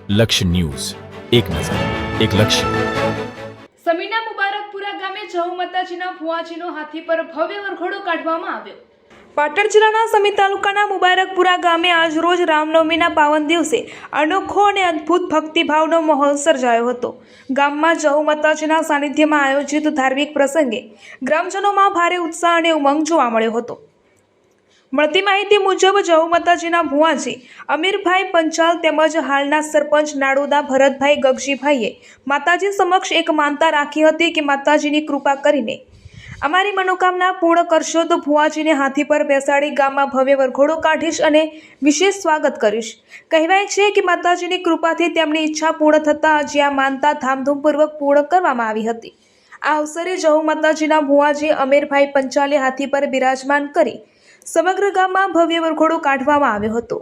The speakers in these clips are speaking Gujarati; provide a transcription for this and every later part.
લક્ષ્ય ન્યૂઝ, એક નજર, એક લક્ષ્ય. સમીના મુબારકપુરા ગામે જહુ માતાજીના ભુવાજીનો હાથી પર ભવ્ય વરઘોડો કાઢવામાં આવ્યો. પાટણ જિલ્લાના સમી તાલુકાના મુબારકપુરા ગામે આજરોજ રામનવમીના પાવન દિવસે અનોખો અને અદ્ભુત ભક્તિભાવનો માહોલ સર્જાયો હતો. ગામમાં જહુ માતાજીના સાનિધ્યમાં આયોજિત ધાર્મિક પ્રસંગે ગ્રામજનોમાં ભારે ઉત્સાહ અને ઉમંગ જોવા મળ્યો હતો. મળતી માહિતી મુજબ જહુ માતાજીના ભુવાજી અમીરભાઈ પંચાલ તેમજ હાલના સરપંચ નાડોદા ભરતભાઈ ગગજીભાઈએ માતાજી સમક્ષ એક માનતા રાખી હતી કે માતાજીની કૃપા કરીને અમારી મનોકામના પૂર્ણ કરશો તો ભુવાજીને હાથી પર બેસાડી ગામમાં ભવ્ય વરઘોડો કાઢીશ અને વિશેષ સ્વાગત કરીશ. કહેવાય છે કે માતાજીની કૃપાથી તેમની ઈચ્છા પૂર્ણ થતાં આજે આ માનતા ધામધૂમપૂર્વક પૂર્ણ કરવામાં આવી હતી. આ અવસરે જહુ માતાજીના ભુવાજી અમીરભાઈ પંચાલે હાથી પર બિરાજમાન કરી સમગ્ર ગામમાં ભવ્ય વરઘોડો કાઢવામાં આવ્યો હતો.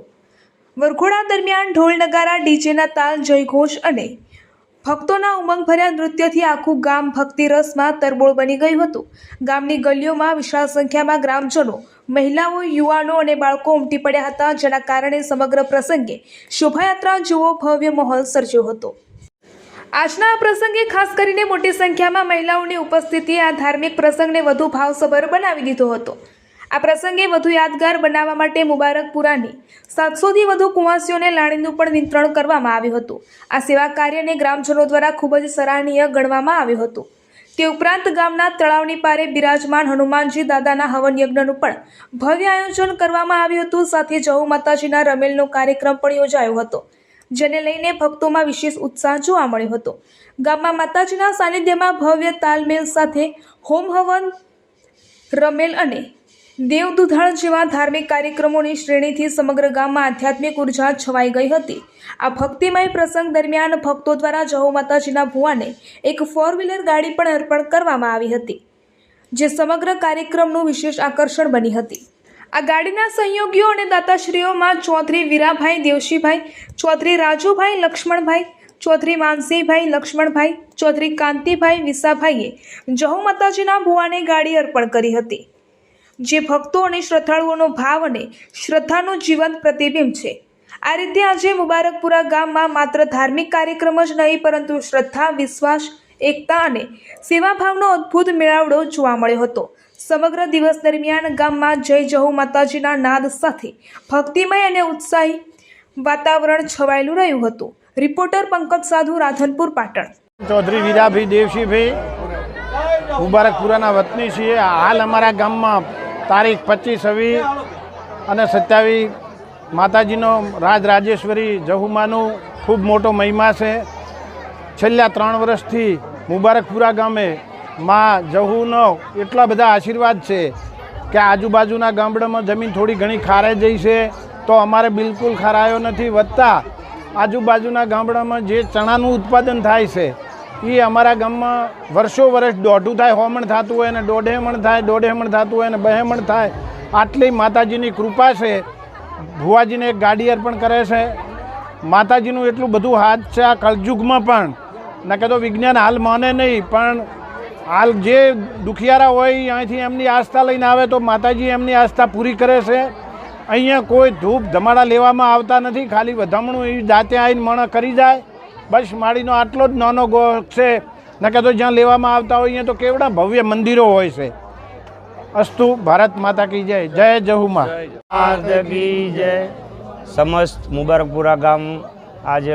વરઘોડા દરમિયાન ઢોલ નગારા, ડીજેના તાલ, જયઘોષ અને ભક્તોના ઉમંગભર્યા નૃત્યથી આખું ગામ ભક્તિ રસમાં તરબોળ બની ગયું હતું. ગામની ગલીઓમાં વિશાળ સંખ્યામાં ગ્રામજનો, મહિલાઓ, યુવાનો અને બાળકો ઉમટી પડ્યા હતા, જેના કારણે સમગ્ર પ્રસંગે શોભાયાત્રા જેવો ભવ્ય માહોલ સર્જ્યો હતો. આજના આ પ્રસંગે ખાસ કરીને મોટી સંખ્યામાં મહિલાઓની ઉપસ્થિતિએ આ ધાર્મિક પ્રસંગને વધુ ભાવસભર બનાવી દીધો હતો. આ પ્રસંગે વધુ યાદગાર બનાવવા માટે મુબારકપુરાની 700થી વધુ કુંવાસીઓને લાણીનું પણ વિતરણ કરવામાં આવ્યું હતું. આ સેવા કાર્યને ગ્રામજનો દ્વારા ખૂબ જ સરાહનીય ગણવામાં આવ્યું હતું. તે ઉપરાંત ગામના તળાવની પારે બિરાજમાન હનુમાનજી દાદાના હવન યજ્ઞનું પણ ભવ્ય આયોજન કરવામાં આવ્યું હતું. સાથે જહુ માતાજીના રમેલનો કાર્યક્રમ પણ યોજાયો હતો, જેને લઈને ભક્તોમાં વિશેષ ઉત્સાહ જોવા મળ્યો હતો. ગામમાં માતાજીના સાનિધ્યમાં ભવ્ય તાલમેલ સાથે હોમ હવન, રમેલ અને દેવદુધાળ જેવા ધાર્મિક કાર્યક્રમોની શ્રેણીથી સમગ્ર ગામમાં આધ્યાત્મિક ઉર્જા છવાઈ ગઈ હતી. આ ભક્તિમય પ્રસંગ દરમિયાન ભક્તો દ્વારા જહુ માતાજીના ભુવાને એક 4વ્હીલર ગાડી પણ અર્પણ કરવામાં આવી હતી, જે સમગ્ર કાર્યક્રમનું વિશેષ આકર્ષણ બની હતી. આ ગાડીના સહયોગીઓ અને દાતાશ્રીઓમાં ચૌધરી વીરાભાઈ દેવશીભાઈ, ચૌધરી રાજુભાઈ લક્ષ્મણભાઈ, ચૌધરી માનસીભાઈ લક્ષ્મણભાઈ, ચૌધરી કાંતિભાઈ વિસાભાઈએ જહુ માતાજીના ભુવાને ગાડી અર્પણ કરી હતી, જે ભક્તો અને શ્રદ્ધાળુઓનો ભાવ અને શ્રદ્ધાનું જીવંત પ્રતિબિંબ છે. આ રીતે આજે મુબારકપુરા ગામમાં માત્ર ધાર્મિક કાર્યક્રમ જ નહીં, પરંતુ શ્રદ્ધા, વિશ્વાસ, એકતા અને સેવાભાવનો અદ્ભુત મેળાવડો જોવા મળ્યો હતો. સમગ્ર દિવસ દરમિયાન ગામમાં જય જહુ માતાજીના નાદ સાથે ભક્તિમય અને ઉત્સાહી વાતાવરણ છવાયેલું રહ્યું હતું. રિપોર્ટર પંકજ સાધુ, રાધનપુર, પાટણ. ચૌધરી વીરાભાઈ દેવશીભાઈ મુબારકપુરાના વતની છીએ. હાલ અમારા ગામમાં તારીખ 25 અને 27 માતાજીનો રાજરાજેશ્વરી જહુમાનું ખૂબ મોટો મહિમા છે. છેલ્લા 3 વર્ષથી મુબારકપુરા ગામે માં જહુનો એટલા બધા આશીર્વાદ છે કે આજુબાજુના ગામડામાં જમીન થોડી ઘણી ખારાઈ જઈ છે, તો અમારે બિલકુલ ખારાયો નથી. વધતા આજુબાજુના ગામડામાં જે ચણાનું ઉત્પાદન થાય છે એ અમારા ગામમાં વર્ષો વર્ષ દોઢું થાય, 100 મણ થતું હોય ને 1.5 મણ થાય, 1.5 મણ થતું હોય ને 2 મણ થાય. આટલી માતાજીની કૃપા છે. ભુવાજીને એક ગાડી અર્પણ કરે છે. માતાજીનું એટલું બધું હાથ છે આ કળયુગમાં પણ. ન કે તો વિજ્ઞાન હાલ માને નહીં, પણ હાલ જે દુખિયારા હોય અહીંથી એમની આસ્થા લઈને આવે તો માતાજી એમની આસ્થા પૂરી કરે છે. અહીંયા કોઈ ધૂપ ધમાડા લેવામાં આવતા નથી, ખાલી વધામણું એ જાતે આવીને મણ કરી જાય. બસ માળીનો આટલો જ નાનો ગોખ છે. ન કે તો જ્યાં લેવામાં આવતા હોય અહીંયા તો કેવડા ભવ્ય મંદિરો હોય છે. અસ્તુ. ભારત માતા કી જય. જય જહુમાં. જય. સમસ્ત મુબારકપુરા ગામ આજ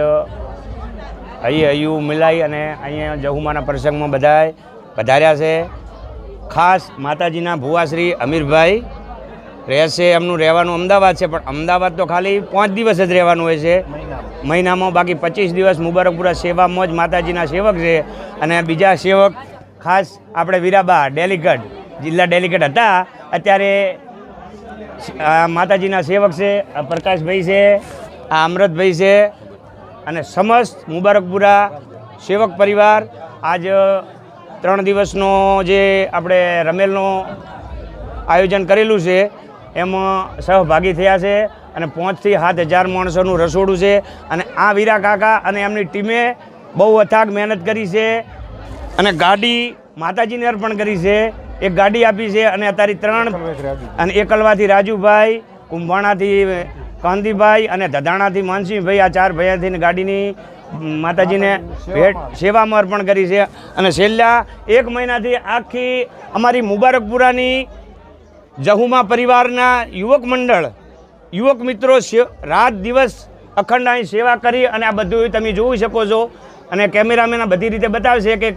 હૈયું મિલાઈ અને અહીંયા જહુમાના પ્રસંગમાં બધાય પધાર્યા છે. ખાસ માતાજીના ભુવાશ્રી અમીરભાઈ રહેશે. એમનું રહેવાનું અમદાવાદ છે, પણ અમદાવાદ તો ખાલી 5 દિવસ જ રહેવાનું હોય છે મહિનામાં. બાકી 25 દિવસ મુબારકપુરા સેવામાં જ માતાજીના સેવક છે. અને બીજા સેવક ખાસ આપણે વીરાબા ડેલિગેટ, જિલ્લા ડેલિગેટ હતા, અત્યારે માતાજીના સેવક છે. આ પ્રકાશભાઈ છે, આ અમૃતભાઈ છે અને સમસ્ત મુબારકપુરા સેવક પરિવાર આજ 3 દિવસનો જે આપણે રમેલનો આયોજન કરેલું છે એમાં સહભાગી થયા છે. અને 5 થી 7 હજાર માણસોનું રસોડું છે. અને આ વીરા કાકા અને એમની ટીમે બહુ અથાગ મહેનત કરી છે અને ગાડી માતાજીને અર્પણ કરી છે. એક ગાડી આપી છે અને અત્યારે 3 અને એકલવાથી રાજુભાઈ, કુંભાણાથી કાંતિભાઈ અને ધધાણાથી માનસિંહભાઈ, આ 4 ભાઈઓથી ગાડીની માતાજીને ભેટ સેવામાં અર્પણ કરી છે. અને છેલ્લા 1 મહિનાથી આખી અમારી મુબારકપુરાની જહુમા પરિવારના યુવક મંડળ, યુવક મિત્રો રાત દિવસ અખંડ અહીં સેવા કરી અને આ બધું તમે જોઈ શકો છો. અને કેમેરામેન આ બધી રીતે બતાવશે કે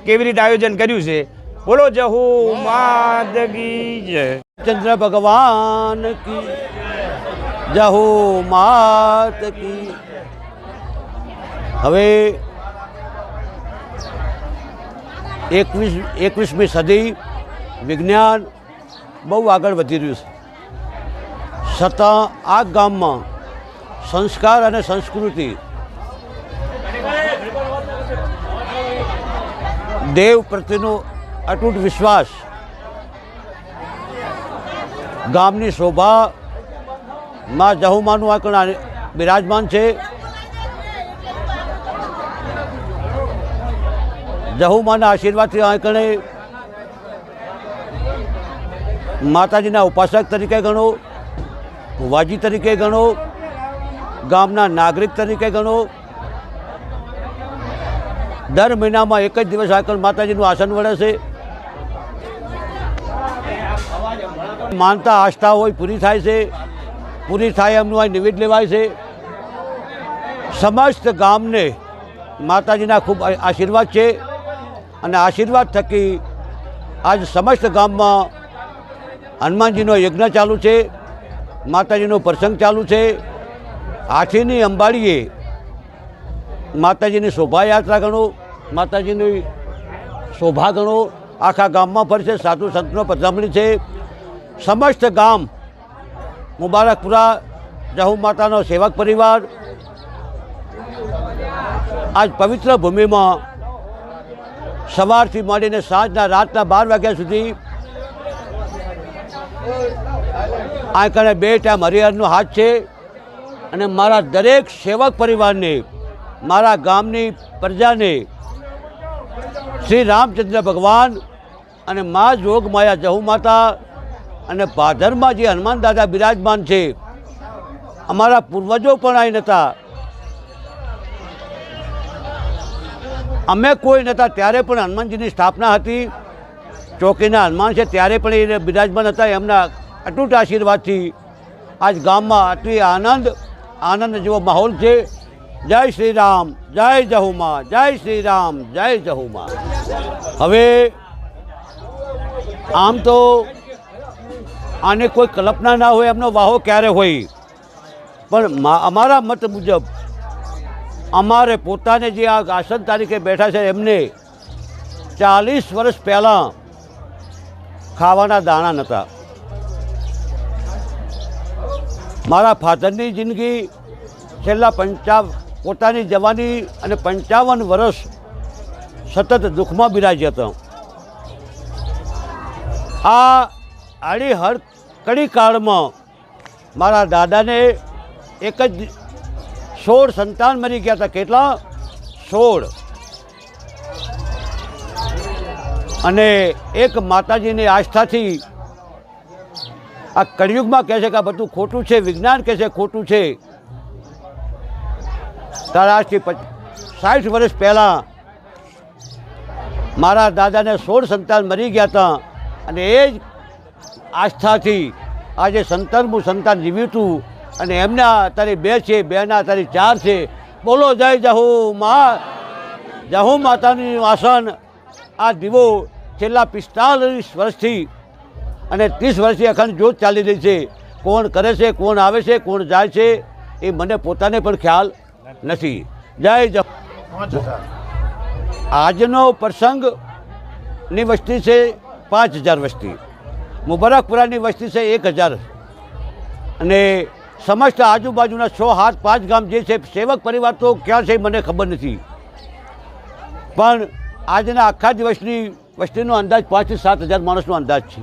કેવી રીતે આયોજન કર્યું છે. બોલો જહુ માત કી જય. चंद्र भगवान की जहू मात की. હવે 21મી સદી વિજ્ઞાન બહુ આગળ વધી રહ્યું છે, છતાં આ ગામમાં સંસ્કાર અને સંસ્કૃતિ, દેવ પ્રત્યેનો અતૂટ વિશ્વાસ, ગામની શોભા માં જહુમાનું આકણ બિરાજમાન છે. જહુમાના આશીર્વાદથી આકણે માતાજીના ઉપાસક તરીકે ગણો, ભુવાજી તરીકે ગણો, ગામના નાગરિક તરીકે ગણો. દર મહિનામાં એક જ દિવસ આકણ માતાજીનું આસન વળે છે. માનતા આસ્થા હોય પૂરી થાય છે, પૂરી થાય એમનું આ નિવેદ લેવાય છે. સમસ્ત ગામને માતાજીના ખૂબ આશીર્વાદ છે અને આશીર્વાદ થકી આજ સમસ્ત ગામમાં હનુમાનજીનો યજ્ઞ ચાલુ છે, માતાજીનો પ્રસંગ ચાલુ છે. હાથીની અંબાડીએ માતાજીની શોભાયાત્રા ગણો, માતાજીની શોભા ગણો. આખા ગામમાં ફરશે, સાધુ સંતનો પધરામણી છે. સમસ્ત ગામ મુબારકપુરા જહુ માતાનો સેવક પરિવાર આજ પવિત્ર ભૂમિમાં સવારથી માંડીને સાંજના રાતના 12 વાગ્યા સુધી આ કણે 2 ટાઈમ હરિહરનો હાથ છે. અને મારા દરેક સેવક પરિવારને, મારા ગામની પ્રજાને શ્રી રામચંદ્ર ભગવાન અને મા જોગમાયા જહુ માતા અને ભાદરમાં જે હનુમાન દાદા બિરાજમાન છે, અમારા પૂર્વજો પણ અહીં નહોતા, અમે કોઈ નહોતા ત્યારે પણ હનુમાનજીની સ્થાપના હતી. ચોકીના હનુમાન છે ત્યારે પણ એ બિરાજમાન હતા. એમના અતૂટ આશીર્વાદથી આજ ગામમાં આટલી આનંદ જેવો માહોલ છે. જય શ્રી રામ, જય જહુમા, જય શ્રી રામ, જય જહુમા. હવે આમ તો આને કોઈ કલ્પના ના હોય એમનો વાહો ક્યારે હોય, પણ અમારા મત મુજબ અમારે પોતાને જે આ આસન તારીખે બેઠા છે એમને 40 વર્ષ પહેલાં ખાવાના દાણા નહોતા. મારા ફાધરની જિંદગી છેલ્લા પોતાની જવાની અને 55 વર્ષ સતત દુઃખમાં બિરાજી હતા. આ આડી કડી કાળમાં મારા દાદાને એક જ 16 સંતાન મરી ગયા હતા. કેટલા? 16. અને એક માતાજીની આસ્થાથી આ કળિયુગમાં કહે છે કે આ બધું ખોટું છે, વિજ્ઞાન કહે છે ખોટું છે. તારા આજથી 60 વર્ષ પહેલાં મારા દાદાને 16 સંતાન મરી ગયા હતા અને એ જ આસ્થાથી આજે 17મું સંતાન જીવ્યું હતું. અને એમના અત્યારે 2 છે, 2ના અત્યારે 4 છે. બોલો જય જહુ મા. જહુ માતાનું આસન, આ દીવો છેલ્લા 45 વર્ષથી અને 30 વર્ષથી અખંડ જ્યોત ચાલી રહી છે. કોણ કરે છે, કોણ આવે છે, કોણ જાય છે એ મને પોતાને પણ ખ્યાલ નથી. જય જહુ. આજનો પ્રસંગની વસ્તી છે 5000 વસ્તી, મુબારકપુરાની વસ્તી છે 1000. અને સમસ્ત આજુબાજુના 6, 7, 5 ગામ જે છે સેવક પરિવાર તો ક્યાં છે મને ખબર નથી, પણ આજના આખા દિવસની વસ્તીનો અંદાજ 5 થી 7 હજાર માણસનો અંદાજ છે.